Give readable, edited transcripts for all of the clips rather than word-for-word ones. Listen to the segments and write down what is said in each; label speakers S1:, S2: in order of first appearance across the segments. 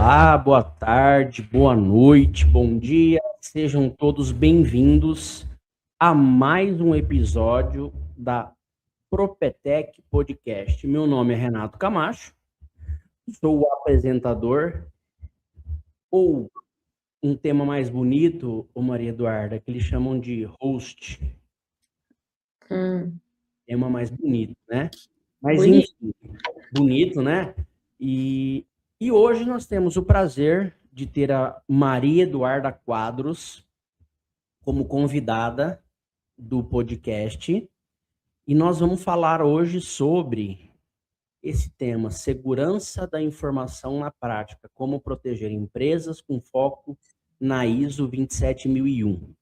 S1: Olá, boa tarde, boa noite, bom dia, sejam todos bem-vindos a mais um episódio da Propetec Podcast. Meu nome é Renato Camacho, sou o apresentador, ou um tema mais bonito, ô Maria Eduarda, que eles chamam de host, tema mais bonito, né? Mas
S2: Bonito.
S1: enfim, bonito, né? E, e hoje nós temos o prazer de ter a Maria Eduarda Quadros como convidada do podcast. E nós vamos falar hoje sobre esse tema, segurança da informação na prática, como proteger empresas com foco na ISO 27001.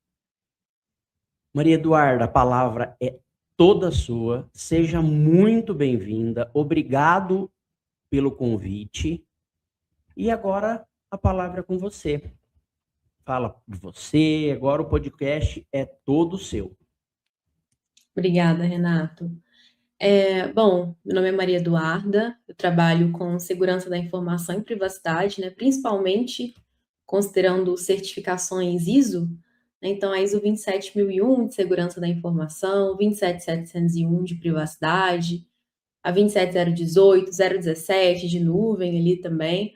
S1: Maria Eduarda, a palavra é toda sua. Seja muito bem-vinda. Obrigado pelo convite. E agora a palavra é com você. Fala de você, agora o podcast é todo seu.
S2: Obrigada, Renato. Bom, meu nome é Maria Eduarda, eu trabalho com segurança da informação e privacidade, né, principalmente considerando certificações ISO, né, então a ISO 27001 de segurança da informação, 27701 de privacidade, a 27018, 017 de nuvem ali também,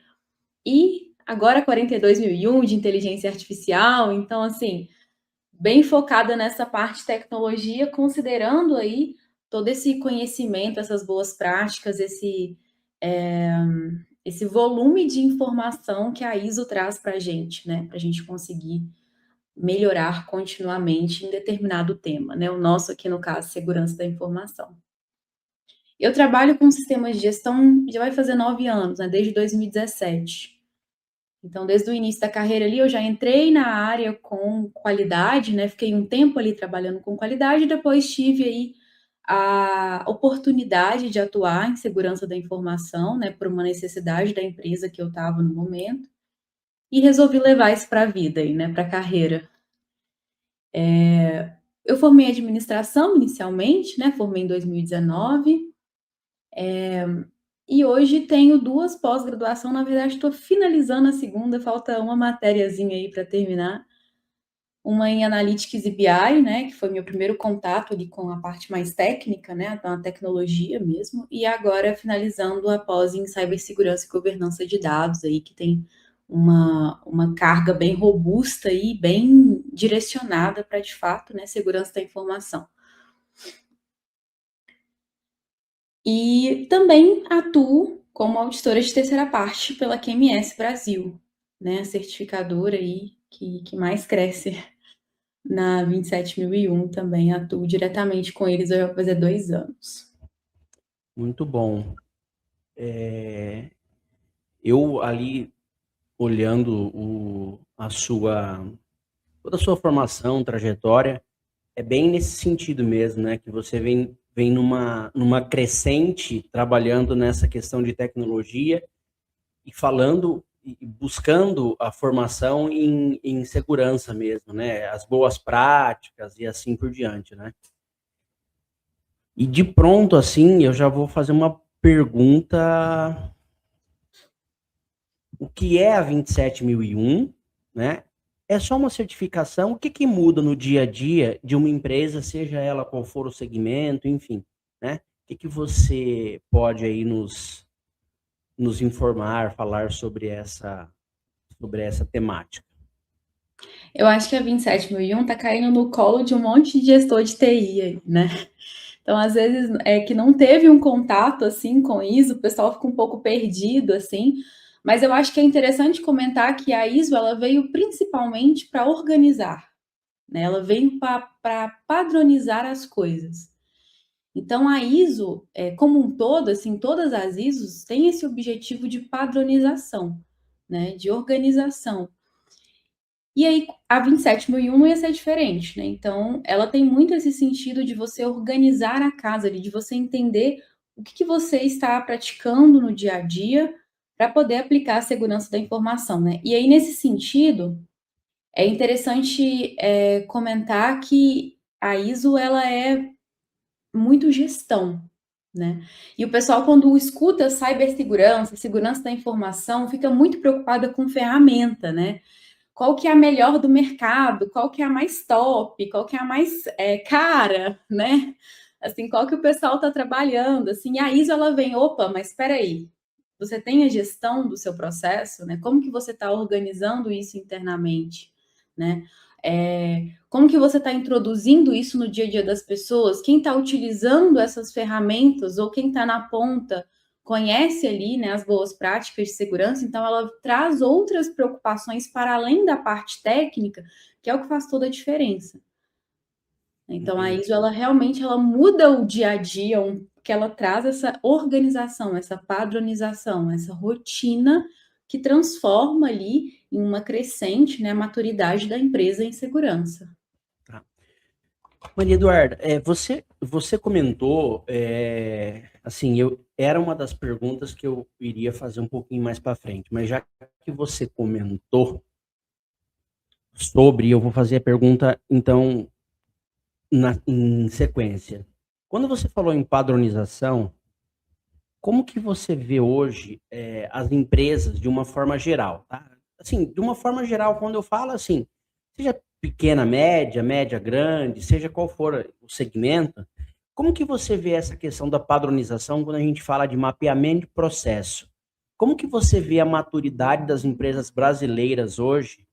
S2: e agora 42001 de inteligência artificial, então assim, bem focada nessa parte de tecnologia, considerando aí todo esse conhecimento, essas boas práticas, esse volume de informação que a ISO traz para a gente, né? Para a gente conseguir melhorar continuamente em determinado tema, né? O nosso aqui, no caso, segurança da informação. Eu trabalho com sistemas de gestão, já vai fazer 9 anos, né? Desde 2017. Então, desde o início da carreira ali, eu já entrei na área com qualidade, né? Fiquei um tempo ali trabalhando com qualidade, depois tive aí a oportunidade de atuar em segurança da informação, né? Por uma necessidade da empresa que eu estava no momento, e resolvi levar isso para a vida, né? Para a carreira. Eu formei administração inicialmente, né? Formei em 2019. E hoje tenho 2 pós-graduação, na verdade estou finalizando a segunda, falta uma matériazinha aí para terminar. Uma em Analytics e BI, né, que foi meu primeiro contato ali com a parte mais técnica, né, então a tecnologia mesmo, e agora finalizando a pós em cibersegurança e governança de dados aí, que tem uma carga bem robusta e bem direcionada para, de fato, né, segurança da informação. E também atuo como auditora de terceira parte pela QMS Brasil, né, a certificadora aí que mais cresce na 27001 também, atuo diretamente com eles, já vai fazer 2 anos.
S1: Muito bom. Eu ali olhando toda a sua formação, trajetória, é bem nesse sentido mesmo, né? Que você vem numa crescente trabalhando nessa questão de tecnologia e falando e buscando a formação em segurança mesmo, né? As boas práticas e assim por diante, né? E de pronto, assim, eu já vou fazer uma pergunta: o que é a 27001, né? É só uma certificação? O que muda no dia a dia de uma empresa, seja ela qual for o segmento, enfim, né? O que você pode aí nos informar, falar sobre essa temática?
S2: Eu acho que a 27001 está caindo no colo de um monte de gestor de TI aí, né? Então, às vezes, é que não teve um contato, assim, com ISO, o pessoal fica um pouco perdido, assim, mas eu acho que é interessante comentar que a ISO, ela veio principalmente para organizar, né? Ela veio para padronizar as coisas. Então, a ISO, como um todo, assim, todas as ISOs têm esse objetivo de padronização, né, de organização. E aí, a 27001 não ia ser diferente, né? Então, ela tem muito esse sentido de você organizar a casa, de você entender o que você está praticando no dia a dia para poder aplicar a segurança da informação, né? E aí, nesse sentido, é interessante comentar que a ISO, ela é muito gestão, né? E o pessoal, quando escuta cibersegurança, segurança da informação, fica muito preocupada com ferramenta, né? Qual que é a melhor do mercado, qual que é a mais top, qual que é a mais cara, né? Assim, qual que o pessoal está trabalhando, assim, e a ISO, ela vem, opa, mas espera aí, você tem a gestão do seu processo, né? Como que você está organizando isso internamente, né? Como que você está introduzindo isso no dia a dia das pessoas? Quem está utilizando essas ferramentas ou quem está na ponta conhece ali, né, as boas práticas de segurança, então ela traz outras preocupações para além da parte técnica, que é o que faz toda a diferença. Então a ISO, ela realmente ela muda o dia a dia, que ela traz essa organização, essa padronização, essa rotina que transforma ali em uma crescente, né, a maturidade da empresa em segurança.
S1: Tá. Maria Eduarda, você comentou, assim, era uma das perguntas que eu iria fazer um pouquinho mais para frente, mas já que você comentou sobre, eu vou fazer a pergunta, então, em sequência. Quando você falou em padronização, como que você vê hoje as empresas de uma forma geral, tá? Assim, de uma forma geral, quando eu falo assim, seja pequena, média, média, grande, seja qual for o segmento, como que você vê essa questão da padronização quando a gente fala de mapeamento de processo? Como que você vê a maturidade das empresas brasileiras hoje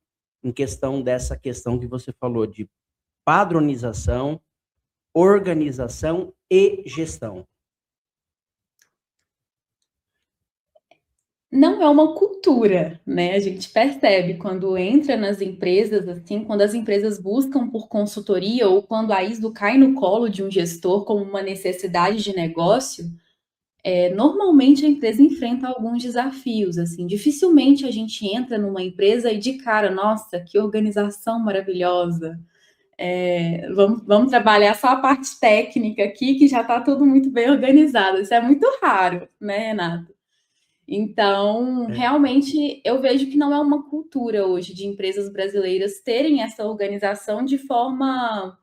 S1: em questão dessa questão que você falou de padronização, organização e gestão?
S2: Não é uma cultura, né? A gente percebe quando entra nas empresas, assim, quando as empresas buscam por consultoria ou quando a ISO cai no colo de um gestor como uma necessidade de negócio, normalmente a empresa enfrenta alguns desafios, assim. Dificilmente a gente entra numa empresa e de cara, nossa, que organização maravilhosa. Vamos trabalhar só a parte técnica aqui, que já está tudo muito bem organizado. Isso é muito raro, né, Renato? Então,
S1: É,
S2: realmente, eu vejo que não é uma cultura hoje de empresas brasileiras terem essa organização de forma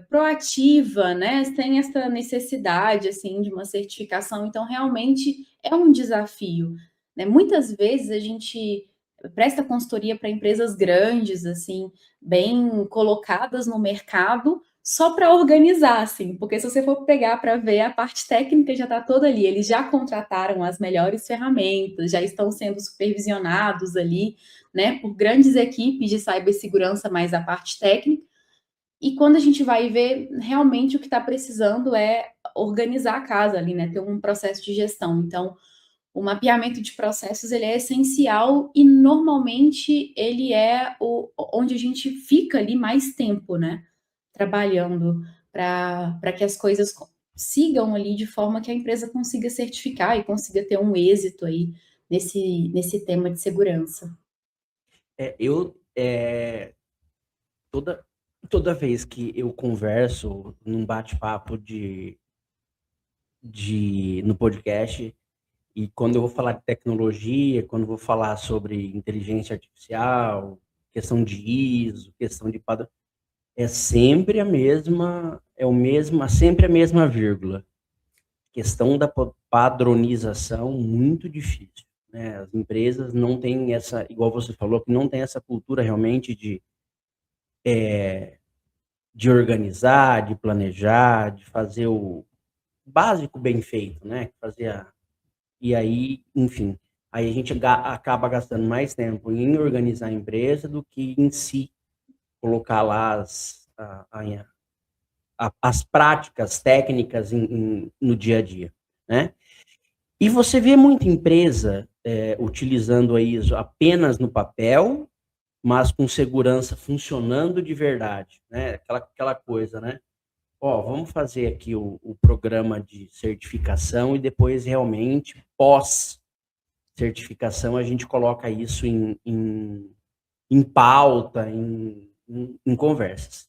S2: proativa, né? Sem essa necessidade, assim, de uma certificação. Então, realmente, é um desafio, né? Muitas vezes a gente presta consultoria para empresas grandes, assim, bem colocadas no mercado, só para organizar, assim, porque se você for pegar para ver, a parte técnica já está toda ali, eles já contrataram as melhores ferramentas, já estão sendo supervisionados ali, né, por grandes equipes de cibersegurança, mais a parte técnica, e quando a gente vai ver, realmente o que está precisando é organizar a casa ali, né, ter um processo de gestão. Então, o mapeamento de processos, ele é essencial e normalmente ele é onde a gente fica ali mais tempo, né, trabalhando para que as coisas sigam ali de forma que a empresa consiga certificar e consiga ter um êxito aí nesse tema de segurança.
S1: eu toda toda vez que eu converso num bate-papo de no podcast e quando eu vou falar de tecnologia, quando eu vou falar sobre inteligência artificial, questão de ISO, questão de padrão, é sempre a mesma, sempre a mesma vírgula. Questão da padronização muito difícil, né? As empresas não têm essa, igual você falou, que não tem essa cultura realmente de organizar, de planejar, de fazer o básico bem feito, né? E aí, enfim, aí a gente acaba gastando mais tempo em organizar a empresa do que em si colocar lá as práticas técnicas no dia a dia, né? E você vê muita empresa utilizando a ISO apenas no papel, mas com segurança funcionando de verdade, né? Aquela coisa, né? Ó, vamos fazer aqui o programa de certificação e depois realmente, pós-certificação, a gente coloca isso em pauta, em conversas.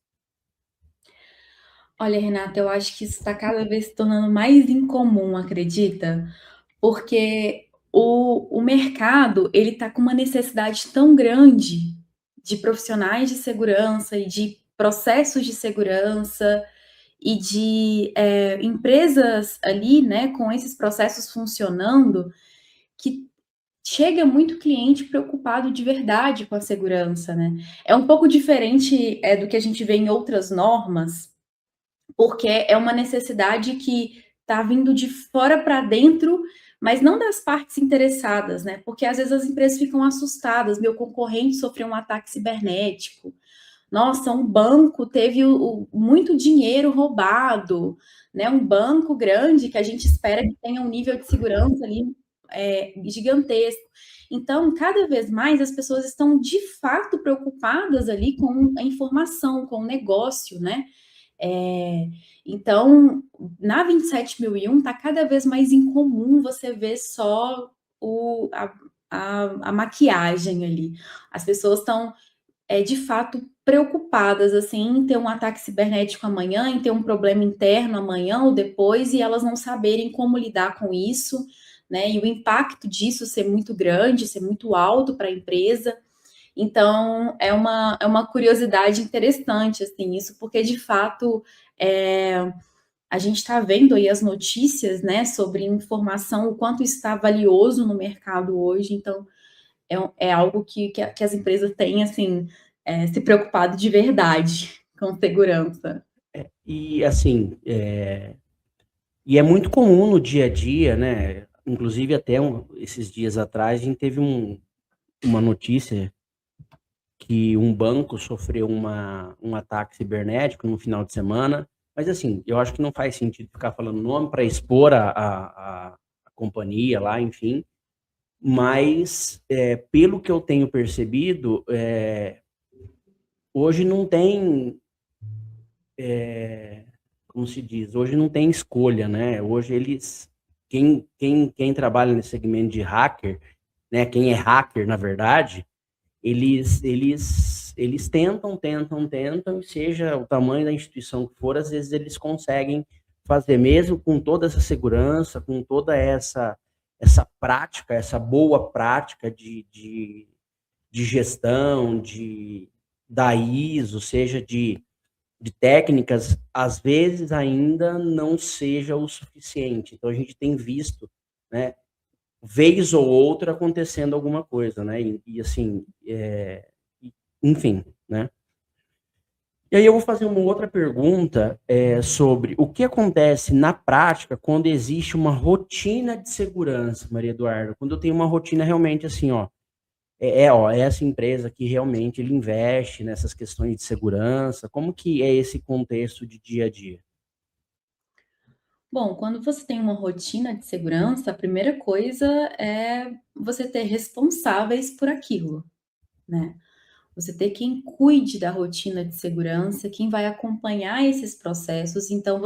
S2: Olha, Renata, eu acho que isso está cada vez se tornando mais incomum, acredita? Porque o mercado, ele está com uma necessidade tão grande de profissionais de segurança e de processos de segurança, e de empresas ali, né, com esses processos funcionando, que chega muito cliente preocupado de verdade com a segurança, né? É um pouco diferente do que a gente vê em outras normas, porque é uma necessidade que está vindo de fora para dentro, mas não das partes interessadas, né? Porque às vezes as empresas ficam assustadas. Meu concorrente sofreu um ataque cibernético. Nossa, um banco teve muito dinheiro roubado, né? Um banco grande que a gente espera que tenha um nível de segurança ali gigantesco. Então, cada vez mais as pessoas estão de fato preocupadas ali com a informação, com o negócio, né? Então, na 27001 está cada vez mais incomum você ver só a maquiagem ali. As pessoas estão de fato preocupadas assim em ter um ataque cibernético amanhã, em ter um problema interno amanhã ou depois, e elas não saberem como lidar com isso, né? E o impacto disso ser muito grande, ser muito alto para a empresa. Então, é uma curiosidade interessante, assim, isso, porque de fato a gente está vendo aí as notícias, né, sobre informação, o quanto está valioso no mercado hoje. Então, é algo que as empresas têm, assim, se preocupado de verdade com segurança.
S1: E assim, e é muito comum no dia a dia, né? Inclusive até esses dias atrás a gente teve uma notícia que um banco sofreu um ataque cibernético no final de semana. Mas assim, eu acho que não faz sentido ficar falando nome para expor a companhia lá, enfim. Mas pelo que eu tenho percebido, hoje não tem, como se diz, hoje não tem escolha, né? Hoje quem trabalha nesse segmento de hacker, né? Quem é hacker, na verdade, eles tentam, seja o tamanho da instituição que for, às vezes eles conseguem fazer, mesmo com toda essa segurança, com toda essa prática, essa boa prática de gestão, da ISO, seja de técnicas, às vezes ainda não seja o suficiente. Então a gente tem visto, né, vez ou outra acontecendo alguma coisa, né? E assim, enfim, né? E aí eu vou fazer uma outra pergunta sobre o que acontece na prática quando existe uma rotina de segurança, Maria Eduarda. Quando eu tenho uma rotina realmente assim, ó, essa empresa que realmente ele investe nessas questões de segurança. Como que é esse contexto de dia a dia?
S2: Bom, quando você tem uma rotina de segurança, a primeira coisa é você ter responsáveis por aquilo, né? Você ter quem cuide da rotina de segurança, quem vai acompanhar esses processos. Então,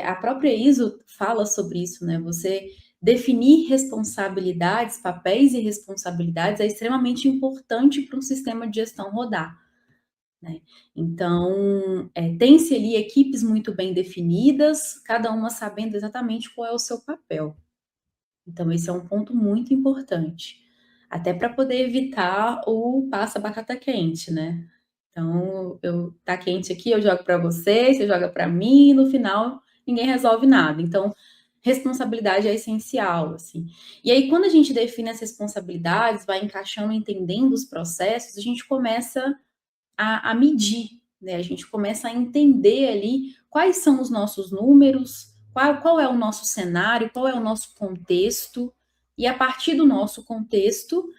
S2: a própria ISO fala sobre isso, né? Você definir responsabilidades, papéis e responsabilidades é extremamente importante para um sistema de gestão rodar, né? Então, tem-se ali equipes muito bem definidas, cada uma sabendo exatamente qual é o seu papel. Então, esse é um ponto muito importante, até para poder evitar o passa batata quente, né? Então, tá quente aqui, eu jogo para você joga para mim, e no final ninguém resolve nada. Então, responsabilidade é essencial, assim. E aí, quando a gente define as responsabilidades, vai encaixando, entendendo os processos, a gente começa a medir, né? A gente começa a entender ali quais são os nossos números, qual é o nosso cenário, qual é o nosso contexto, e a partir do nosso contexto,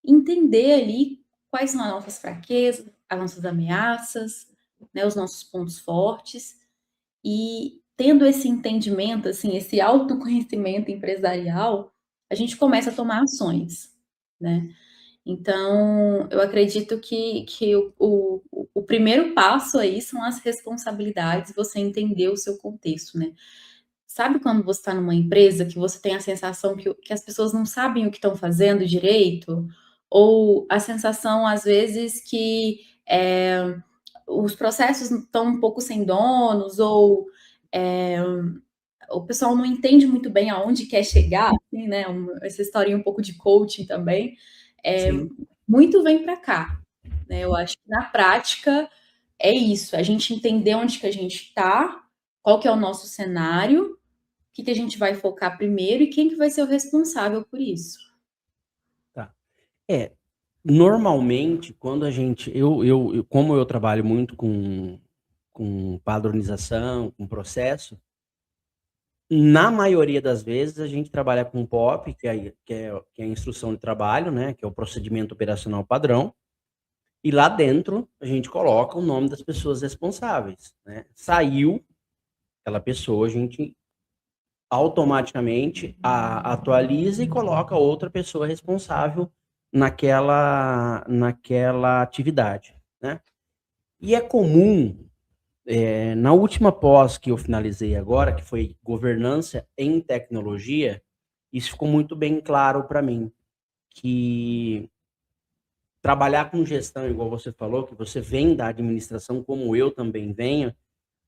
S2: entender ali quais são as nossas fraquezas, as nossas ameaças, né, os nossos pontos fortes, e tendo esse entendimento, assim, esse autoconhecimento empresarial, a gente começa a tomar ações, né? Então, eu acredito que o primeiro passo aí são as responsabilidades, você entender o seu contexto, né? Sabe quando você está numa empresa que você tem a sensação que as pessoas não sabem o que estão fazendo direito? Ou a sensação, às vezes, que os processos estão um pouco sem donos, ou o pessoal não entende muito bem aonde quer chegar, assim, né? Essa historinha um pouco de coaching também.
S1: Sim.
S2: Muito vem para cá, né? Eu acho que na prática é isso, a gente entender onde que a gente está, qual que é o nosso cenário, o que a gente vai focar primeiro e quem que vai ser o responsável por isso.
S1: Tá. Normalmente, quando a gente. Como eu trabalho muito com padronização, com processo, na maioria das vezes a gente trabalha com POP, que é a instrução de trabalho, né? Que é o procedimento operacional padrão. E lá dentro a gente coloca o nome das pessoas responsáveis, né? Saiu aquela pessoa, a gente automaticamente atualiza e coloca outra pessoa responsável naquela atividade, né? E é comum, na última pós que eu finalizei agora, que foi governança em tecnologia, isso ficou muito bem claro para mim, que trabalhar com gestão, igual você falou, que você vem da administração, como eu também venho,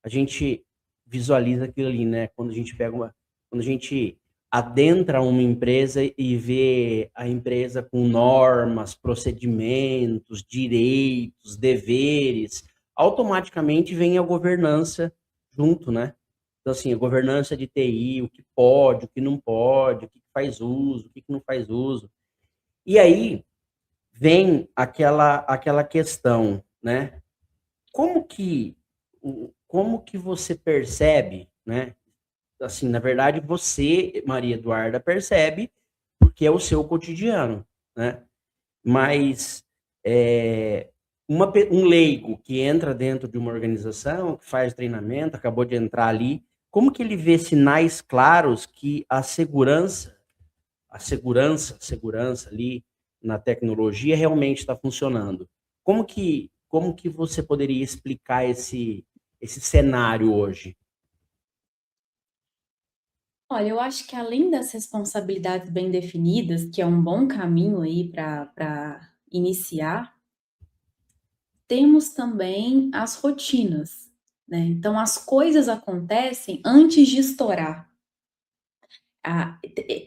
S1: a gente visualiza aquilo ali, né? Quando a gente adentra uma empresa e vê a empresa com normas, procedimentos, direitos, deveres, automaticamente vem a governança junto, né? Então, assim, a governança de TI, o que pode, o que não pode, o que faz uso, o que não faz uso. E aí vem aquela questão, né? Como que como que você percebe, né? Assim, na verdade, você, Maria Eduarda, percebe porque é o seu cotidiano, né? Mas um leigo que entra dentro de uma organização, que faz treinamento, acabou de entrar ali, como que ele vê sinais claros que a segurança ali na tecnologia realmente está funcionando? Como que você poderia explicar esse cenário hoje?
S2: Olha, eu acho que além das responsabilidades bem definidas, que é um bom caminho aí para iniciar, temos também as rotinas, né? Então, as coisas acontecem antes de estourar.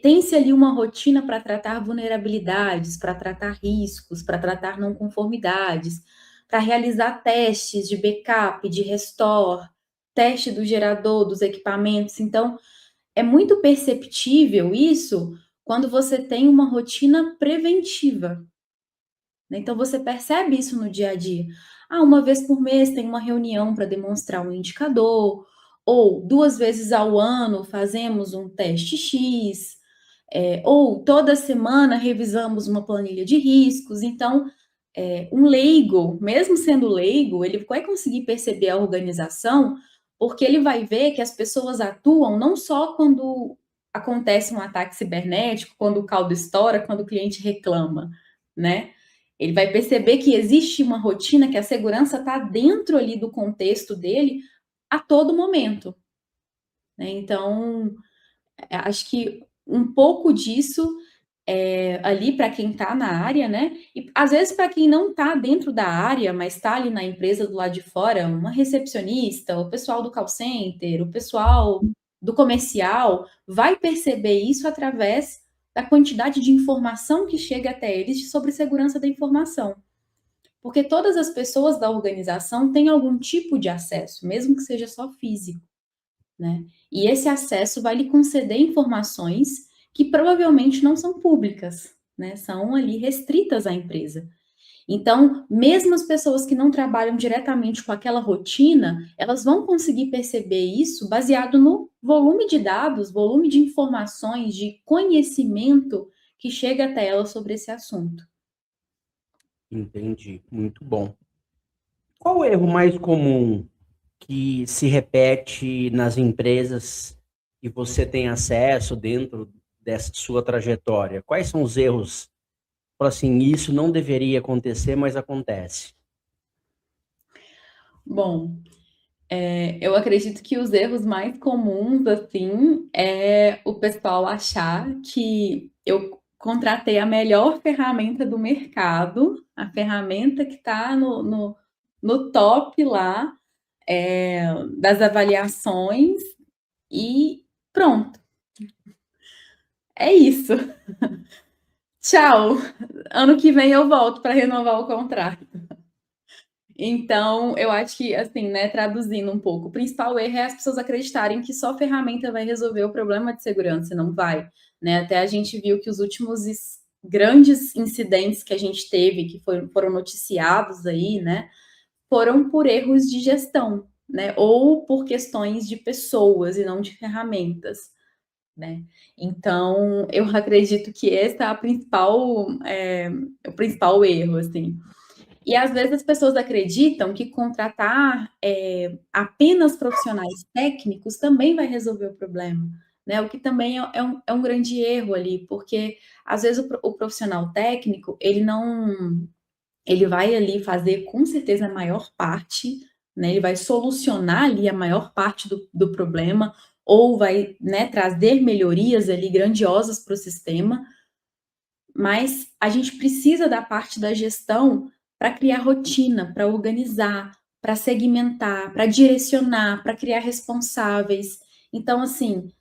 S2: Tem-se ali uma rotina para tratar vulnerabilidades, para tratar riscos, para tratar não conformidades, para realizar testes de backup, de restore, teste do gerador, dos equipamentos. Então, é muito perceptível isso quando você tem uma rotina preventiva, né? Então, você percebe isso no dia a dia. Uma vez por mês tem uma reunião para demonstrar um indicador, ou 2 vezes ao ano fazemos um teste X, ou toda semana revisamos uma planilha de riscos. Então, um leigo, mesmo sendo leigo, ele vai conseguir perceber a organização, porque ele vai ver que as pessoas atuam não só quando acontece um ataque cibernético, quando o caldo estoura, quando o cliente reclama, né? Ele vai perceber que existe uma rotina, que a segurança está dentro ali do contexto dele a todo momento, né? Então, acho que um pouco disso ali para quem está na área, né? E às vezes para quem não está dentro da área, mas está ali na empresa do lado de fora, uma recepcionista, o pessoal do call center, o pessoal do comercial, vai perceber isso através da quantidade de informação que chega até eles sobre segurança da informação. Porque todas as pessoas da organização têm algum tipo de acesso, mesmo que seja só físico, né? E esse acesso vai lhe conceder informações que provavelmente não são públicas, né? São ali restritas à empresa. Então, mesmo as pessoas que não trabalham diretamente com aquela rotina, elas vão conseguir perceber isso baseado no volume de dados, volume de informações, de conhecimento que chega até elas sobre esse assunto.
S1: Entendi, muito bom. Qual o erro mais comum que se repete nas empresas que você tem acesso dentro dessa sua trajetória? Quais são os erros? Fala assim, isso não deveria acontecer, mas acontece.
S2: Bom, eu acredito que os erros mais comuns, assim, é o pessoal achar que eu contratei a melhor ferramenta do mercado, a ferramenta que está no top lá, das avaliações, e pronto, é isso. Tchau. Ano que vem eu volto para renovar o contrato. Então, eu acho que, assim, né, traduzindo um pouco, o principal erro é as pessoas acreditarem que só ferramenta vai resolver o problema de segurança, não vai, né? Até a gente viu que os últimos grandes incidentes que a gente teve, que foram noticiados aí, né, foram por erros de gestão, né? Ou por questões de pessoas e não de ferramentas, né? Então, eu acredito que esse é o principal erro, assim. E às vezes as pessoas acreditam que contratar apenas profissionais técnicos também vai resolver o problema, né? O que também é um grande erro ali, porque às vezes o profissional técnico ele vai ali fazer com certeza a maior parte, né? Ele vai solucionar ali a maior parte do problema, ou vai, né, trazer melhorias ali grandiosas para o sistema, mas a gente precisa da parte da gestão para criar rotina, para organizar, para segmentar, para direcionar, para criar responsáveis. Então, assim,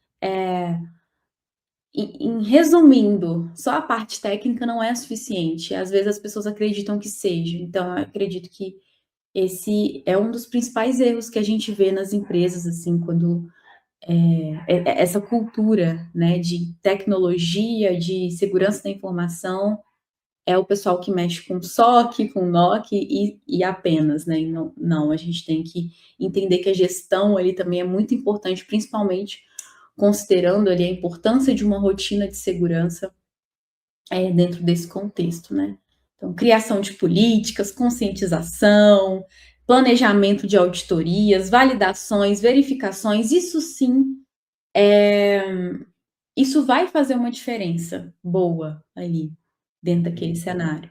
S2: em resumindo, só a parte técnica não é suficiente. Às vezes as pessoas acreditam que seja. Então, eu acredito que esse é um dos principais erros que a gente vê nas empresas, assim, quando essa cultura, né, de tecnologia, de segurança da informação, é o pessoal que mexe com SOC, com NOC e apenas, né? E não, a gente tem que entender que a gestão ali também é muito importante, principalmente considerando ali a importância de uma rotina de segurança dentro desse contexto, né? Então, criação de políticas, conscientização, planejamento de auditorias, validações, verificações, isso sim, isso vai fazer uma diferença boa ali dentro daquele cenário.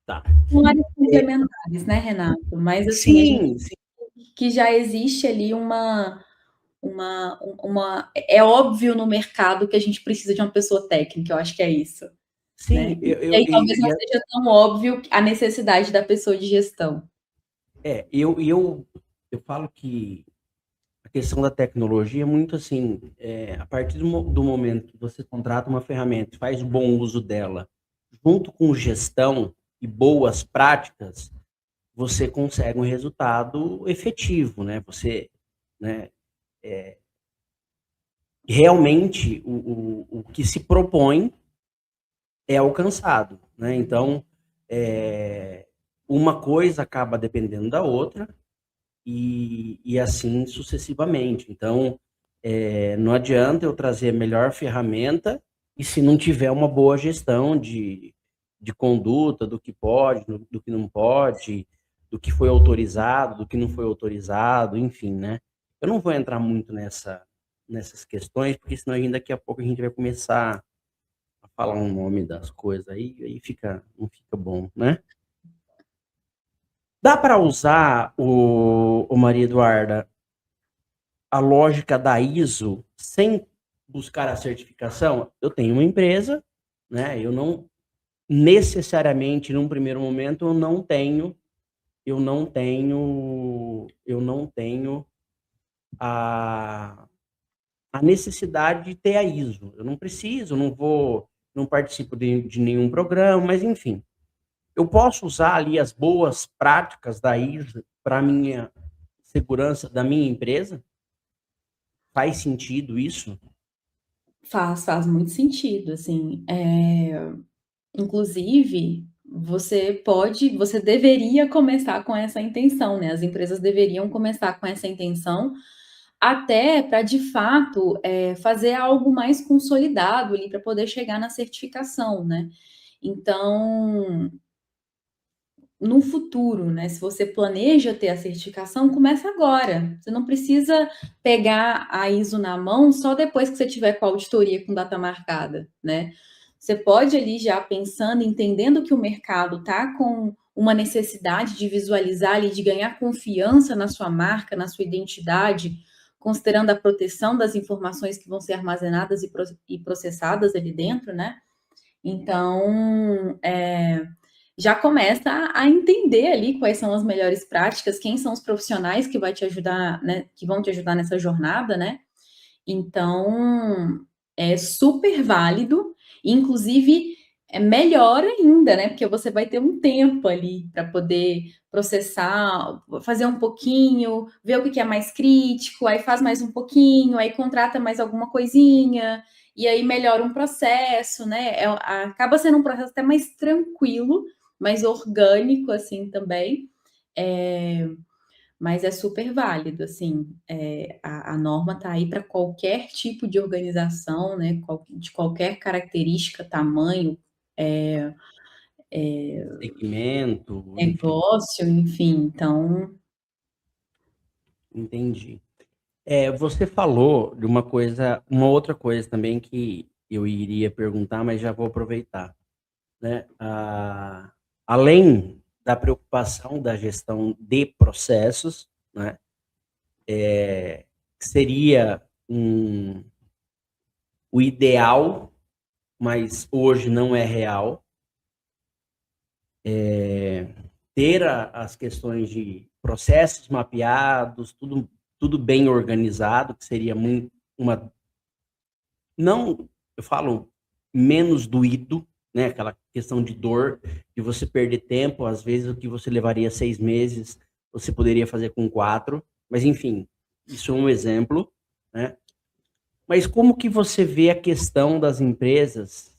S1: Tá.
S2: São áreas complementares, né, Renato? Mas assim, a gente
S1: Sim, sim,
S2: que já existe ali é óbvio no mercado que a gente precisa de uma pessoa técnica, eu acho que é isso, né?
S1: sim,
S2: E aí talvez não seja tão óbvio a necessidade da pessoa de gestão.
S1: eu falo que a questão da tecnologia é muito assim, a partir do momento que você contrata uma ferramenta, faz o bom uso dela, junto com gestão e boas práticas, você consegue um resultado efetivo, né? Você, né, realmente o que se propõe é alcançado, né? Então, uma coisa acaba dependendo da outra e assim sucessivamente. Então, não adianta eu trazer a melhor ferramenta e se não tiver uma boa gestão de conduta, do que pode, do que não pode, do que foi autorizado, do que não foi autorizado, enfim, né? Eu não vou entrar muito nessas questões, porque senão daqui a pouco a gente vai começar a falar um nome das coisas aí não fica bom, né? Dá para usar o Maria Eduarda a lógica da ISO sem buscar a certificação? Eu tenho uma empresa, né? Eu não necessariamente num primeiro momento eu não tenho a, a necessidade de ter a ISO. Eu não preciso, não participo de nenhum programa, mas enfim, eu posso usar ali as boas práticas da ISO para minha segurança da minha empresa? Faz sentido isso?
S2: Faz muito sentido, assim. Inclusive, você deveria começar com essa intenção, né? As empresas deveriam começar com essa intenção, até para, de fato, fazer algo mais consolidado ali, para poder chegar na certificação, né? Então, no futuro, né? Se você planeja ter a certificação, começa agora. Você não precisa pegar a ISO na mão só depois que você tiver com a auditoria com data marcada, né? Você pode ali já pensando, entendendo que o mercado está com uma necessidade de visualizar ali, de ganhar confiança na sua marca, na sua identidade, considerando a proteção das informações que vão ser armazenadas e processadas ali dentro, né? Então, já começa a entender ali quais são as melhores práticas, quem são os profissionais que vai te ajudar, né, que vão te ajudar nessa jornada, né? Então, é super válido, inclusive é melhor ainda, né? Porque você vai ter um tempo ali para poder processar, fazer um pouquinho, ver o que é mais crítico, aí faz mais um pouquinho, aí contrata mais alguma coisinha, e aí melhora um processo, né? Acaba sendo um processo até mais tranquilo, mais orgânico, assim, também. Mas é super válido, assim, a norma está aí para qualquer tipo de organização, né? De qualquer característica, tamanho,
S1: Segmento, enfim,
S2: negócio, enfim. Então,
S1: entendi. Você falou de uma outra coisa também que eu iria perguntar, mas já vou aproveitar, né? Além da preocupação da gestão de processos, né? Que seria o ideal, mas hoje não é real, ter as questões de processos mapeados, tudo bem organizado, que seria muito uma. Não, eu falo menos doído, né? Aquela questão de dor, de você perder tempo, às vezes o que você levaria 6 meses, você poderia fazer com 4, mas enfim, isso é um exemplo, né? Mas como que você vê a questão das empresas?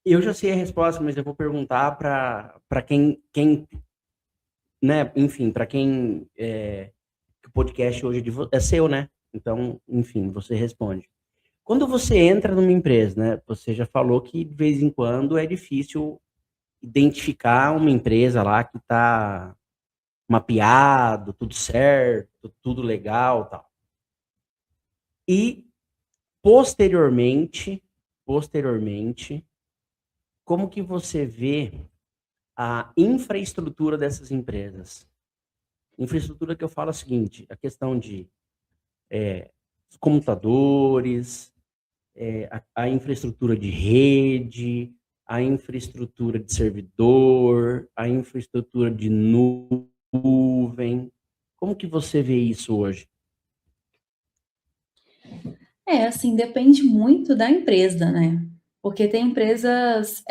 S1: Eu já sei a resposta, mas eu vou perguntar para quem, né? Enfim, para quem que o podcast hoje é seu, né? Então, enfim, você responde. Quando você entra numa empresa, né? Você já falou que de vez em quando é difícil identificar uma empresa lá que está mapeado, tudo certo, tudo legal, tal. E posteriormente, como que você vê a infraestrutura dessas empresas? Infraestrutura que eu falo é o seguinte, a questão de computadores, a infraestrutura de rede, a infraestrutura de servidor, a infraestrutura de nuvem. Como que você vê isso hoje?
S2: assim, depende muito da empresa, né? Porque tem empresas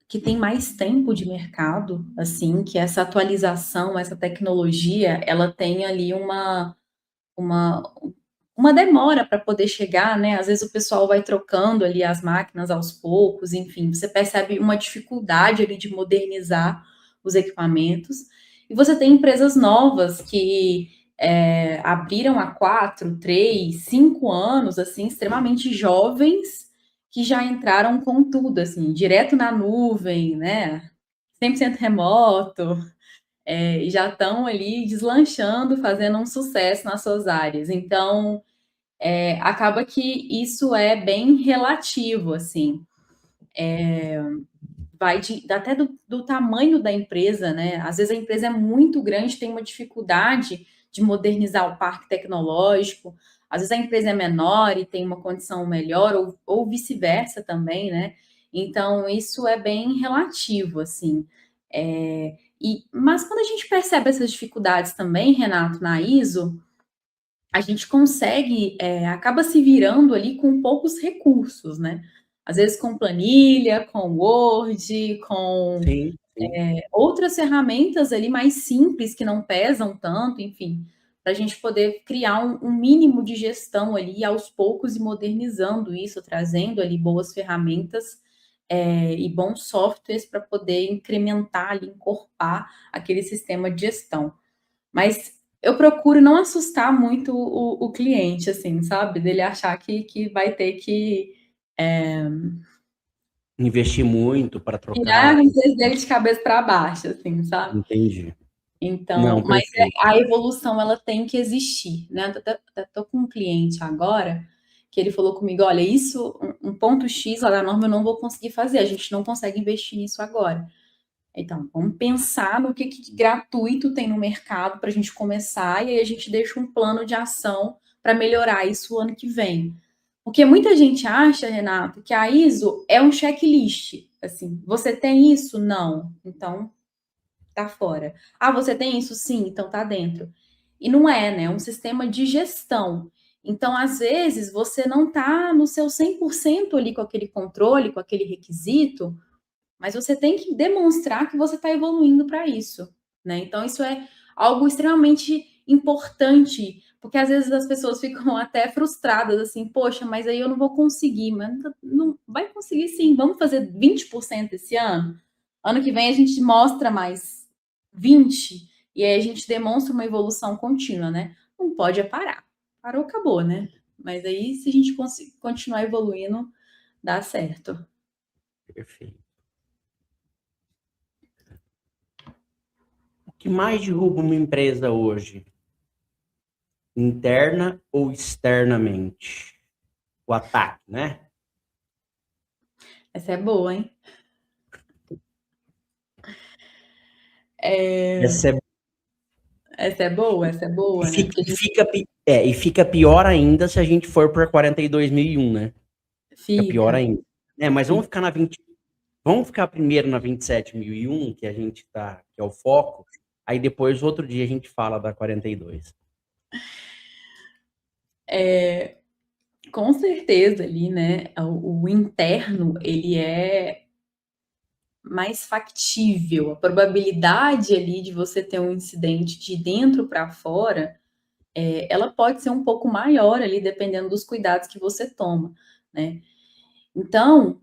S2: que têm mais tempo de mercado, assim, que essa atualização, essa tecnologia, ela tem ali uma, uma demora para poder chegar, né? Às vezes o pessoal vai trocando ali as máquinas aos poucos, enfim, você percebe uma dificuldade ali de modernizar os equipamentos. E você tem empresas novas que abriram há 4, 3, 5 anos, assim, extremamente jovens, que já entraram com tudo, assim, direto na nuvem, né? 100% remoto, e já estão ali deslanchando, fazendo um sucesso nas suas áreas. Então, acaba que isso é bem relativo, assim. Vai até do tamanho da empresa, né? Às vezes a empresa é muito grande, tem uma dificuldade de modernizar o parque tecnológico. Às vezes a empresa é menor e tem uma condição melhor, ou vice-versa também, né? Então, isso é bem relativo, assim. Mas quando a gente percebe essas dificuldades também, Renato, na ISO, a gente consegue, acaba se virando ali com poucos recursos, né? Às vezes com planilha, com Word, com
S1: Sim, sim.
S2: outras ferramentas ali mais simples, que não pesam tanto, enfim, para a gente poder criar um mínimo de gestão ali, aos poucos, e modernizando isso, trazendo ali boas ferramentas e bons softwares para poder incrementar ali, encorpar aquele sistema de gestão. Mas eu procuro não assustar muito o cliente, assim, sabe? Dele achar que vai ter que
S1: Investir muito para
S2: virar
S1: trocar.
S2: a empresa dele de cabeça para baixo, assim, sabe?
S1: Entendi.
S2: Então,
S1: Não,
S2: mas
S1: perfeito.
S2: a evolução ela tem que existir, né? Tô com um cliente agora que ele falou comigo, olha, isso, um ponto X lá da norma eu não vou conseguir fazer, a gente não consegue investir nisso agora. Então, vamos pensar no que gratuito tem no mercado para a gente começar, e aí a gente deixa um plano de ação para melhorar isso o ano que vem. Porque muita gente acha, Renato, que a ISO é um checklist. Assim, você tem isso? Não. Então, tá fora. Ah, você tem isso? Sim, então tá dentro. E não é, né? É um sistema de gestão. Então, às vezes, você não está no seu 100% ali com aquele controle, com aquele requisito, mas você tem que demonstrar que você está evoluindo para isso, né? Então, isso é algo extremamente importante, porque às vezes as pessoas ficam até frustradas, assim, poxa, mas aí eu não vou conseguir, mas não vai conseguir sim, vamos fazer 20% esse ano? Ano que vem a gente mostra mais 20%, e aí a gente demonstra uma evolução contínua, né? Não pode é parar. Parou, acabou, né? Mas aí, se a gente continuar evoluindo, dá certo.
S1: Perfeito. O que mais derruba uma empresa hoje? Interna ou externamente? O ataque, né?
S2: Essa é boa, hein?
S1: Essa é...
S2: Essa é boa, né? Porque a gente
S1: e fica pior ainda se a gente for para 42.001, né? Fica pior
S2: fica,
S1: ainda. Mas vamos
S2: fica.
S1: ficar na 20. Vamos ficar primeiro na 27.001, que a gente tá, que é o foco. Aí depois, outro dia, a gente fala da 42.
S2: Com certeza ali, né? O interno, ele é mais factível. A probabilidade ali de você ter um incidente de dentro para fora, ela pode ser um pouco maior ali, dependendo dos cuidados que você toma, né? Então,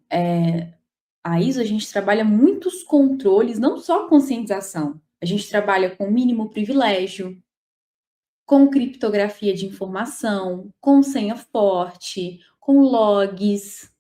S2: a ISO, a gente trabalha muitos controles, não só conscientização. A gente trabalha com mínimo privilégio, com criptografia de informação, com senha forte, com logs,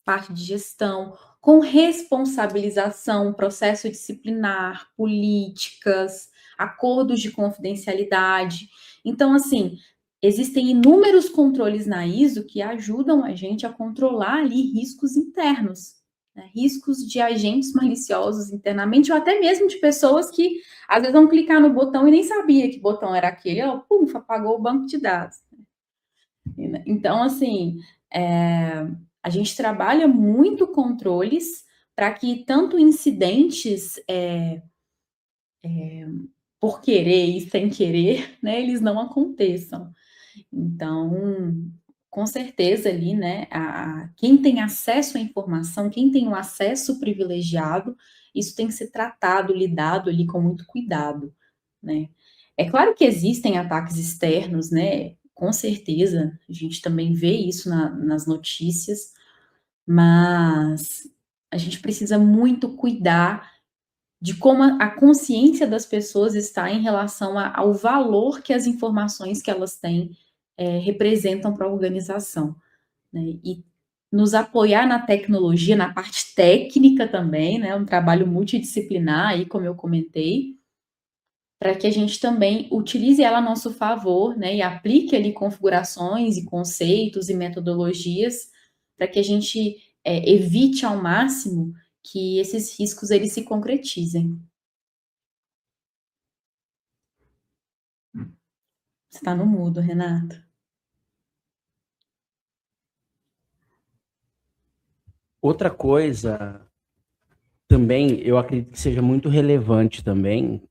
S2: parte de gestão, com responsabilização, processo disciplinar, políticas, acordos de confidencialidade. Então, assim, existem inúmeros controles na ISO que ajudam a gente a controlar ali riscos internos, né? Riscos de agentes maliciosos internamente, ou até mesmo de pessoas que às vezes vão clicar no botão e nem sabia que botão era aquele, ó, pum, apagou o banco de dados. Então, assim, a gente trabalha muito controles para que tanto incidentes por querer e sem querer, né, eles não aconteçam. Então, com certeza ali, né, quem tem acesso à informação, quem tem o acesso privilegiado, isso tem que ser tratado, lidado ali com muito cuidado, né. É claro que existem ataques externos, né, com certeza, a gente também vê isso nas notícias, mas a gente precisa muito cuidar de como a consciência das pessoas está em relação ao valor que as informações que elas têm representam para a organização, né? E nos apoiar na tecnologia, na parte técnica também, né? Um trabalho multidisciplinar, aí, como eu comentei, para que a gente também utilize ela a nosso favor, né? E aplique ali configurações e conceitos e metodologias para que a gente evite ao máximo que esses riscos eles se concretizem. Você está no mudo, Renato.
S1: Outra coisa também, eu acredito que seja muito relevante também,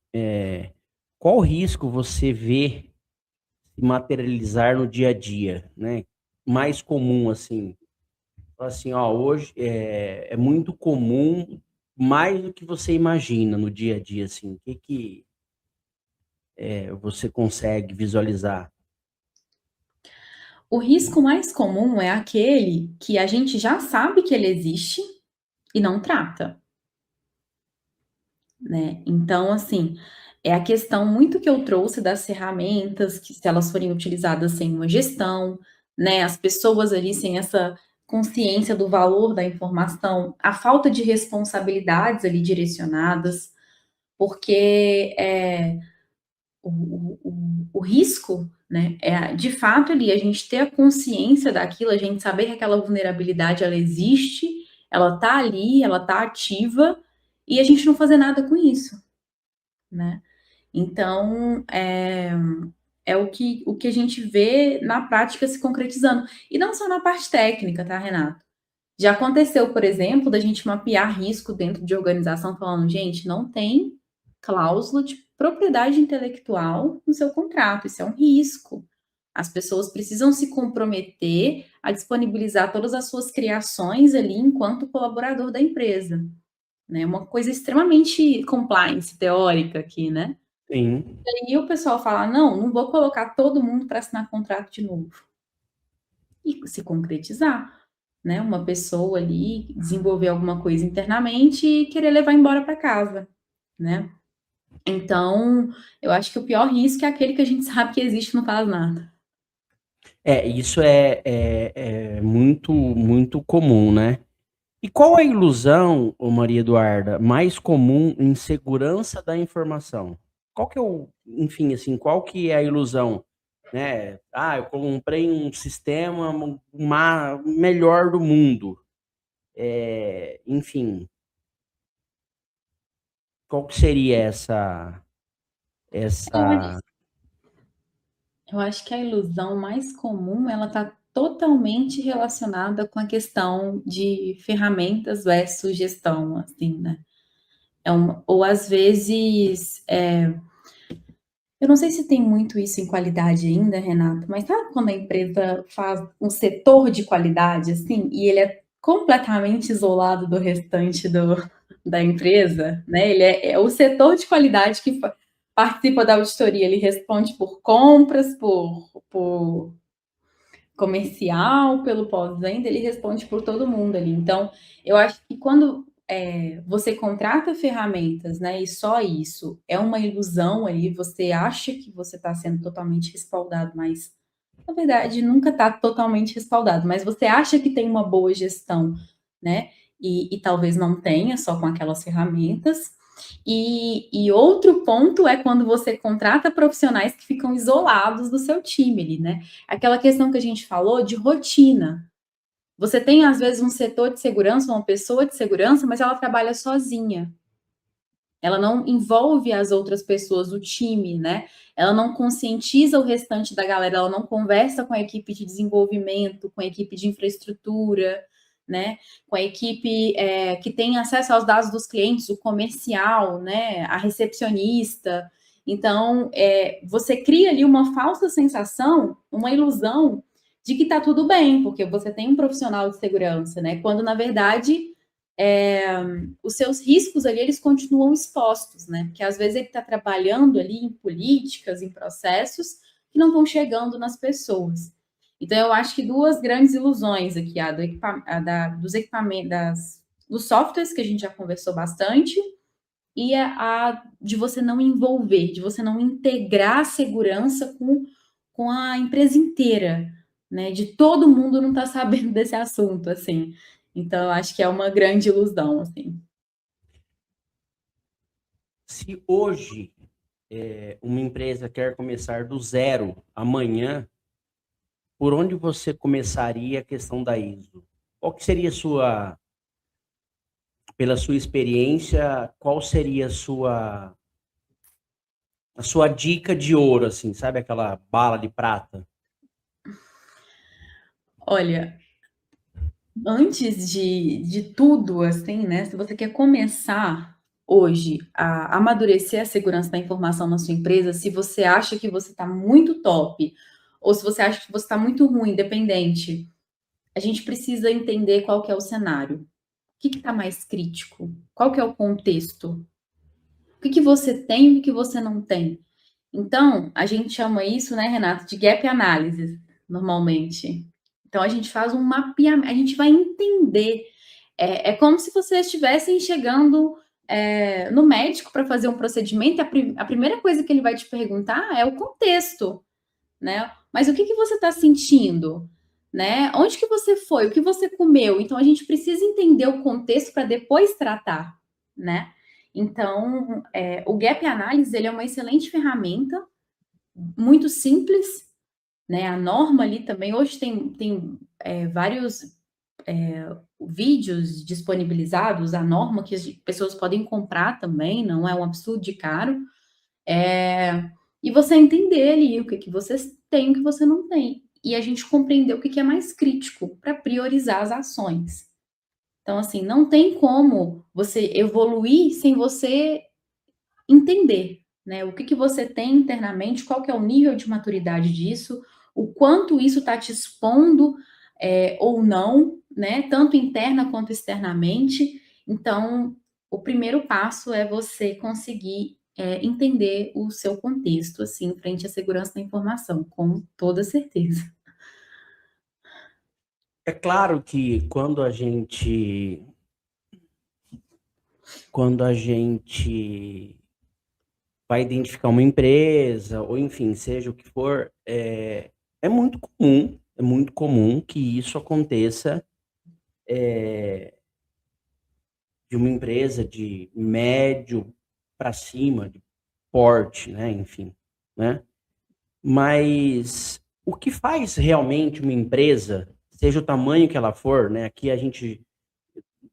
S1: qual risco você vê se materializar no dia a dia, né? Mais comum, assim. Assim, ó, hoje é muito comum, mais do que você imagina no dia a dia, assim. O que você consegue visualizar?
S2: O risco mais comum é aquele que a gente já sabe que ele existe e não trata, né? Então, assim, é a questão muito que eu trouxe das ferramentas, que se elas forem utilizadas sem uma gestão, né? As pessoas ali sem essa consciência do valor da informação, a falta de responsabilidades ali direcionadas, porque o risco, né, é de fato ali a gente ter a consciência daquilo, a gente saber que aquela vulnerabilidade ela existe, ela tá ali, ela tá ativa, e a gente não fazer nada com isso, né? Então, é o que a gente vê na prática se concretizando. E não só na parte técnica, tá, Renato? Já aconteceu, por exemplo, da gente mapear risco dentro de organização, falando, gente, não tem cláusula de propriedade intelectual no seu contrato, isso é um risco. As pessoas precisam se comprometer a disponibilizar todas as suas criações ali enquanto colaborador da empresa, né? Uma coisa extremamente compliance teórica aqui, né?
S1: Sim.
S2: E aí o pessoal fala, não vou colocar todo mundo para assinar contrato de novo. E se concretizar, né? Uma pessoa ali desenvolver alguma coisa internamente e querer levar embora para casa, né? Então, eu acho que o pior risco é aquele que a gente sabe que existe e não faz nada.
S1: Isso é muito, muito comum, né? E qual a ilusão, ô Maria Eduarda, mais comum em segurança da informação? Qual que é o, enfim, assim, qual que é a ilusão, né? Eu comprei um sistema melhor do mundo. Enfim, qual que seria essa...
S2: Eu acho que a ilusão mais comum, ela está totalmente relacionada com a questão de ferramentas versus gestão, assim, né? Ou às vezes, eu não sei se tem muito isso em qualidade ainda, Renato, mas sabe quando a empresa faz um setor de qualidade, assim, e ele é completamente isolado do restante da empresa, né? Ele é o setor de qualidade que participa da auditoria, ele responde por compras, por comercial, pelo pós-venda, ele responde por todo mundo ali. Então, eu acho que quando você contrata ferramentas, né, e só isso é uma ilusão ali, você acha que você está sendo totalmente respaldado, mas na verdade nunca está totalmente respaldado, mas você acha que tem uma boa gestão, né? E talvez não tenha só com aquelas ferramentas. E outro ponto é quando você contrata profissionais que ficam isolados do seu time ali, né? Aquela questão que a gente falou de rotina. Você tem, às vezes, um setor de segurança, uma pessoa de segurança, mas ela trabalha sozinha. Ela não envolve as outras pessoas do time, né? Ela não conscientiza o restante da galera, ela não conversa com a equipe de desenvolvimento, com a equipe de infraestrutura, né? Com a equipe que tem acesso aos dados dos clientes, o comercial, né? A recepcionista. Então, você cria ali uma falsa sensação, uma ilusão de que está tudo bem, porque você tem um profissional de segurança, né? Quando, na verdade, os seus riscos ali, eles continuam expostos, né? Porque às vezes ele está trabalhando ali em políticas, em processos que não vão chegando nas pessoas. Então, eu acho que duas grandes ilusões aqui, dos equipamentos, dos softwares, que a gente já conversou bastante, e a de você não envolver, de você não integrar a segurança com a empresa inteira, né? De todo mundo não estar sabendo desse assunto, assim. Então, eu acho que é uma grande ilusão, assim.
S1: Se hoje uma empresa quer começar do zero amanhã, por onde você começaria a questão da ISO? Qual que seria pela sua experiência, qual seria a sua dica de ouro, assim, sabe aquela bala de prata?
S2: Olha, antes de tudo, assim, né? Se você quer começar hoje a amadurecer a segurança da informação na sua empresa, se você acha que você está muito top, ou se você acha que você está muito ruim, independente, a gente precisa entender qual que é o cenário. O que está mais crítico? Qual que é o contexto? O que você tem e o que você não tem? Então, a gente chama isso, né, Renato, de gap analysis, normalmente. Então, a gente faz um mapeamento, a gente vai entender. É como se vocês estivessem chegando no médico para fazer um procedimento, a primeira coisa que ele vai te perguntar é o contexto, né? Mas o que você está sentindo? Né? Onde que você foi? O que você comeu? Então, a gente precisa entender o contexto para depois tratar, né? Então, o Gap Analysis, ele é uma excelente ferramenta, muito simples, né? A norma ali também, hoje tem vários vídeos disponibilizados, a norma que as pessoas podem comprar também, não é um absurdo de caro, e você entender ali o que você tem e o que você não tem. E a gente compreender o que é mais crítico para priorizar as ações. Então, assim, não tem como você evoluir sem você entender, né? O que você tem internamente, qual que é o nível de maturidade disso, o quanto isso está te expondo ou não, né? Tanto interna quanto externamente. Então, o primeiro passo é você conseguir entender o seu contexto, assim, frente à segurança da informação, com toda certeza.
S1: É claro que quando a gente vai identificar uma empresa, ou enfim, seja o que for, é muito comum que isso aconteça de uma empresa de médio para cima, de porte, né? Enfim, né? Mas o que faz realmente uma empresa, seja o tamanho que ela for, né? Aqui a gente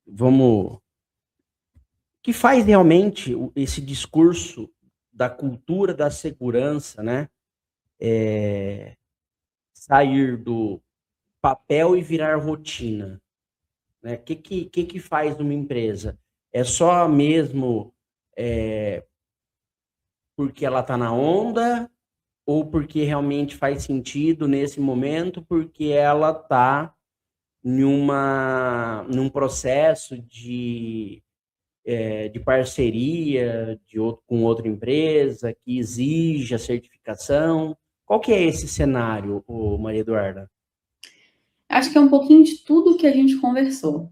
S1: vamos. O que faz realmente esse discurso da cultura da segurança, né? Sair do papel e virar rotina, né? O que faz uma empresa? É só mesmo porque ela está na onda ou porque realmente faz sentido nesse momento, porque ela está num processo de parceria com outra empresa que exige a certificação. Qual que é esse cenário, Maria Eduarda?
S2: Acho que é um pouquinho de tudo que a gente conversou,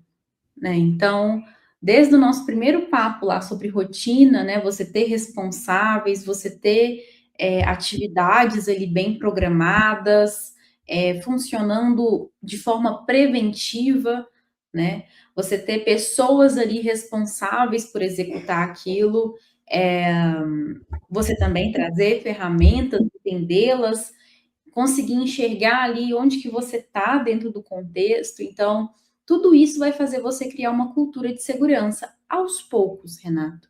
S2: né? Então, desde o nosso primeiro papo lá sobre rotina, né? Você ter responsáveis, você ter atividades ali bem programadas, funcionando de forma preventiva, né? Você ter pessoas ali responsáveis por executar aquilo, você também trazer ferramentas, entendê-las, conseguir enxergar ali onde que você está dentro do contexto. Então, tudo isso vai fazer você criar uma cultura de segurança aos poucos, Renato.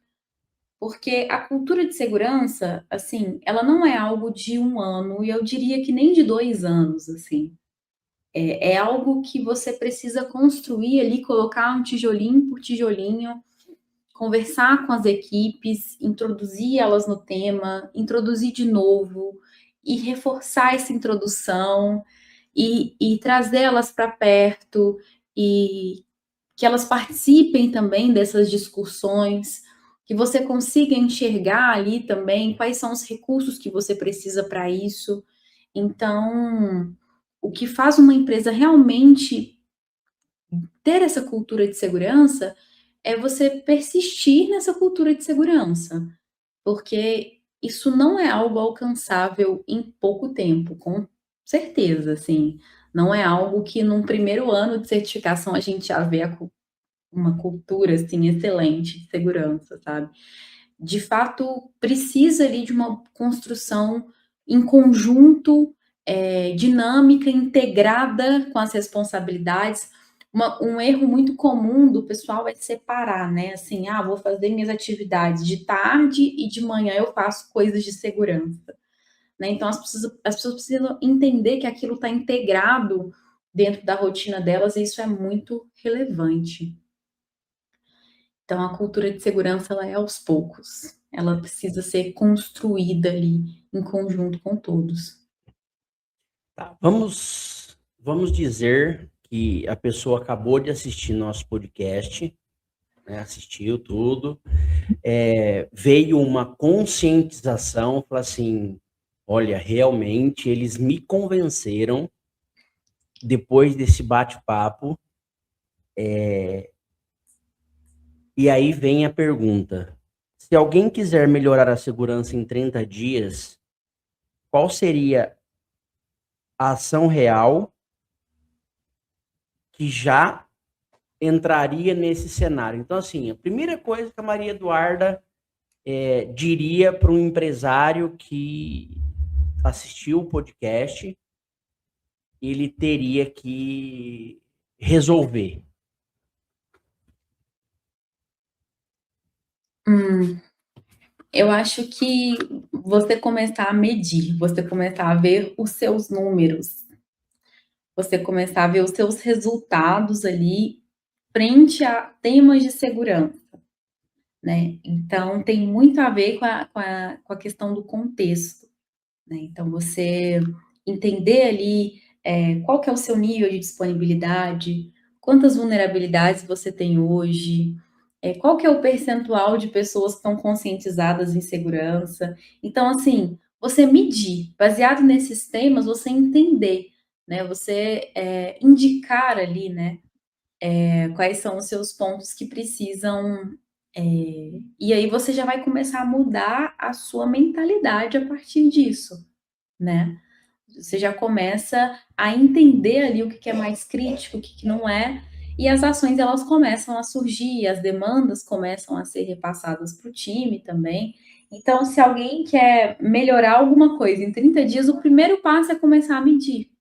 S2: Porque a cultura de segurança, assim, ela não é algo de 1 ano, e eu diria que nem de 2 anos, assim. É algo que você precisa construir ali, colocar um tijolinho por tijolinho, conversar com as equipes, introduzir elas no tema, introduzir de novo e reforçar essa introdução e trazê-las para perto e que elas participem também dessas discussões, que você consiga enxergar ali também quais são os recursos que você precisa para isso. Então, o que faz uma empresa realmente ter essa cultura de segurança é você persistir nessa cultura de segurança, porque isso não é algo alcançável em pouco tempo, com certeza, assim. Não é algo que num primeiro ano de certificação a gente já vê uma cultura assim excelente de segurança, sabe? De fato, precisa ali de uma construção em conjunto, dinâmica, integrada com as responsabilidades. Um erro muito comum do pessoal é separar, né? Assim, vou fazer minhas atividades de tarde e de manhã eu faço coisas de segurança, né? Então, as pessoas precisam entender que aquilo está integrado dentro da rotina delas e isso é muito relevante. Então, a cultura de segurança, ela é aos poucos. Ela precisa ser construída ali em conjunto com todos.
S1: Tá, vamos dizer que a pessoa acabou de assistir nosso podcast, né, assistiu tudo, veio uma conscientização, falou assim, olha, realmente eles me convenceram depois desse bate-papo, e aí vem a pergunta, se alguém quiser melhorar a segurança em 30 dias, qual seria a ação real que já entraria nesse cenário? Então, assim, a primeira coisa que a Maria Eduarda diria para um empresário que assistiu o podcast, ele teria que resolver.
S2: Eu acho que você começar a medir, você começar a ver os seus números, você começar a ver os seus resultados ali frente a temas de segurança, né? Então, tem muito a ver com a questão do contexto, né? Então, você entender ali qual que é o seu nível de disponibilidade, quantas vulnerabilidades você tem hoje, qual que é o percentual de pessoas que estão conscientizadas em segurança. Então, assim, você medir, baseado nesses temas, você entender, né? Você indicar ali, né? Quais são os seus pontos que precisam. E aí você já vai começar a mudar a sua mentalidade a partir disso, né? Você já começa a entender ali o que é mais crítico, o que não é, e as ações elas começam a surgir, as demandas começam a ser repassadas para o time também. Então, se alguém quer melhorar alguma coisa em 30 dias, o primeiro passo é começar a medir,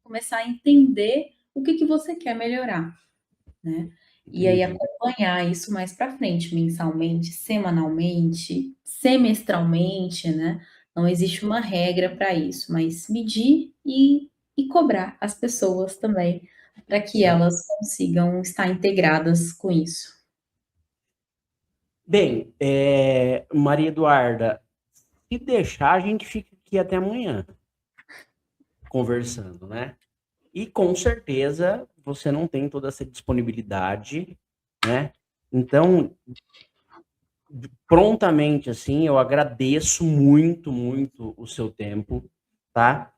S2: começar a entender o que você quer melhorar, né? E aí
S1: Entendi.
S2: acompanhar isso mais para frente, mensalmente, semanalmente, semestralmente, né? Não existe uma regra para isso, mas medir e cobrar as pessoas também, para que
S1: Certo.
S2: elas consigam estar integradas com isso.
S1: Bem, Maria Eduarda, se deixar, a gente fica aqui até amanhã conversando, né? E com certeza você não tem toda essa disponibilidade, né? Então, prontamente, assim, eu agradeço muito, muito o seu tempo, tá?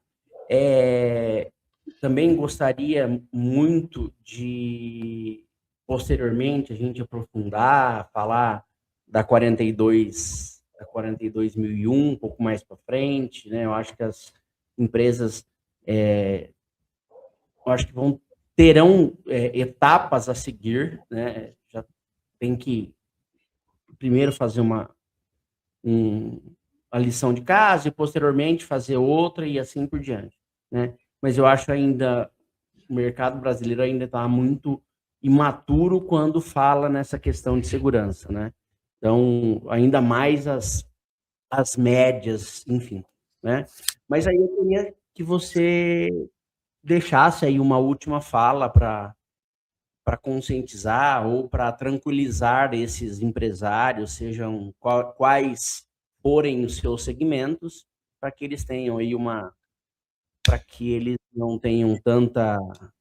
S1: Também gostaria muito de, posteriormente, a gente aprofundar, falar da 42, da 42.001, um pouco mais para frente, né? Eu acho que as empresas, eu acho que terão etapas a seguir, né? Já tem que primeiro fazer um, a lição de casa e posteriormente fazer outra e assim por diante, né? Mas eu acho ainda o mercado brasileiro ainda está muito imaturo quando fala nessa questão de segurança, né? Então, ainda mais as médias, enfim, né? Mas aí eu queria que você deixasse aí uma última fala para conscientizar ou para tranquilizar esses empresários, sejam quais forem os seus segmentos, para que eles tenham aí para que eles não tenham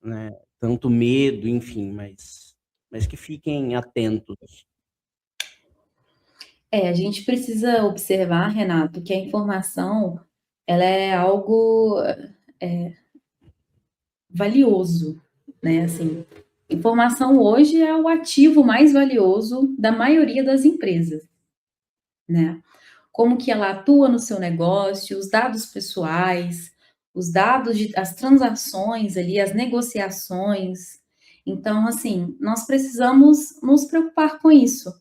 S1: né, tanto medo, enfim, mas que fiquem atentos.
S2: A gente precisa observar, Renato, que a informação ela é algo valioso, né? Assim, informação hoje é o ativo mais valioso da maioria das empresas, né? Como que ela atua no seu negócio, os dados pessoais, os dados as transações ali, as negociações. Então, assim, nós precisamos nos preocupar com isso.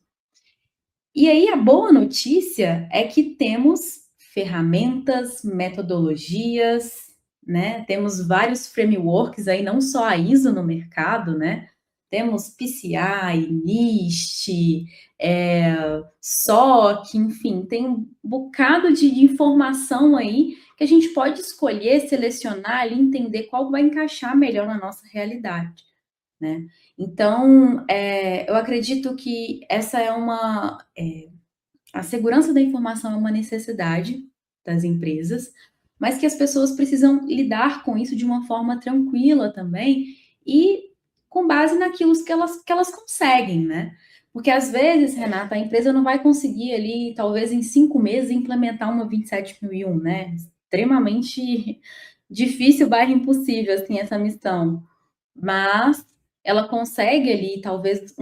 S2: E aí a boa notícia é que temos ferramentas, metodologias, né? Temos vários frameworks aí, não só a ISO no mercado, né? Temos PCI, NIST, SOC, enfim, tem um bocado de informação aí que a gente pode escolher, selecionar e entender qual vai encaixar melhor na nossa realidade, né? Então, eu acredito que essa é a segurança da informação é uma necessidade das empresas, mas que as pessoas precisam lidar com isso de uma forma tranquila também e com base naquilo que elas conseguem, né? Porque às vezes, Renata, a empresa não vai conseguir ali, talvez em 5 meses, implementar uma 27001, né? Extremamente difícil, barra impossível, assim, essa missão. Mas ela consegue ali, talvez,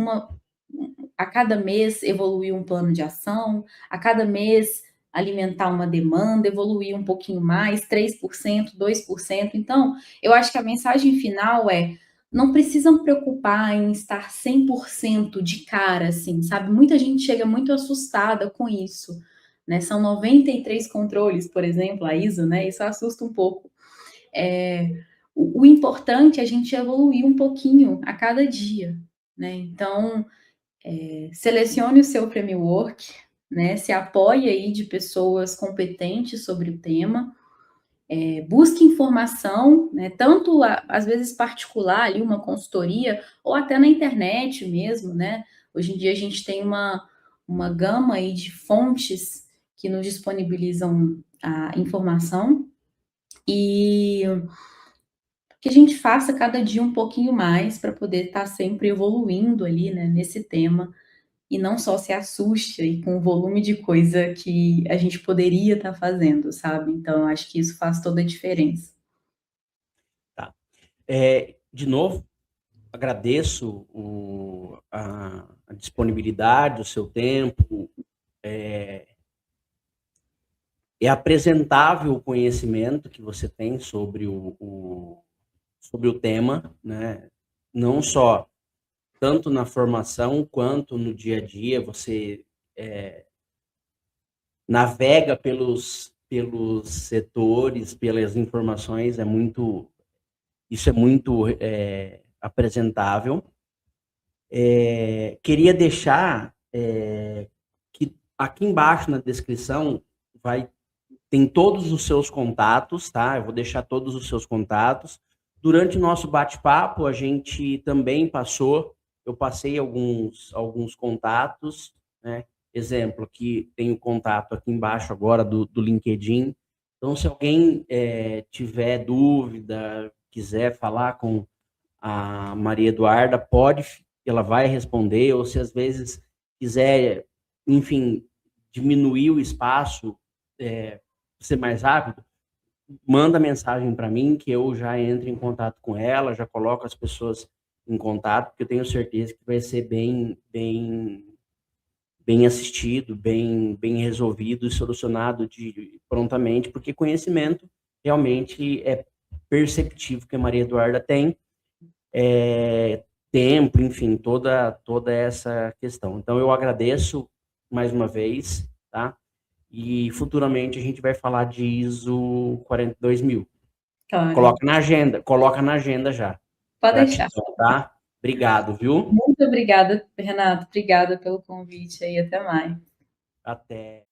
S2: a cada mês evoluir um plano de ação, a cada mês alimentar uma demanda, evoluir um pouquinho mais, 3%, 2%. Então, eu acho que a mensagem final é: não precisam preocupar em estar 100% de cara, assim, sabe? Muita gente chega muito assustada com isso, né? São 93 controles, por exemplo, a ISO, né? Isso assusta um pouco. O importante é a gente evoluir um pouquinho a cada dia, né? Então, selecione o seu framework, né? Se apoie aí de pessoas competentes sobre o tema, busque informação, né? Tanto às vezes particular ali, uma consultoria, ou até na internet mesmo, né? Hoje em dia a gente tem uma gama aí de fontes que nos disponibilizam a informação. e que a gente faça cada dia um pouquinho mais para poder estar sempre evoluindo ali, né, nesse tema, e não só se assuste aí com o volume de coisa que a gente poderia estar fazendo, sabe. Então eu acho que isso faz toda a diferença.
S1: Tá. De novo, agradeço a disponibilidade, o seu tempo. É apresentável o conhecimento que você tem sobre sobre o tema, né? Não só tanto na formação quanto no dia a dia, você navega pelos setores, pelas informações, isso é muito apresentável. Queria deixar que aqui embaixo na descrição tem todos os seus contatos, tá? Eu vou deixar todos os seus contatos. Durante o nosso bate-papo, a gente também eu passei alguns contatos, né? Exemplo, aqui tem o contato aqui embaixo agora do LinkedIn. Então, se alguém tiver dúvida, quiser falar com a Maria Eduarda, ela vai responder, ou se às vezes quiser, enfim, diminuir o espaço, ser mais rápido, manda mensagem para mim que eu já entro em contato com ela, já coloco as pessoas em contato, porque eu tenho certeza que vai ser bem assistido, bem resolvido e solucionado prontamente, porque conhecimento realmente é perceptível que a Maria Eduarda tem, tempo, enfim, toda essa questão. Então, eu agradeço mais uma vez, tá? E futuramente a gente vai falar de ISO 42000.
S2: Claro,
S1: Coloca na agenda já.
S2: pode deixar.
S1: Gratidão, tá? Obrigado, viu?
S2: Muito obrigada, Renato. Obrigada pelo convite aí. Até mais.
S1: Até.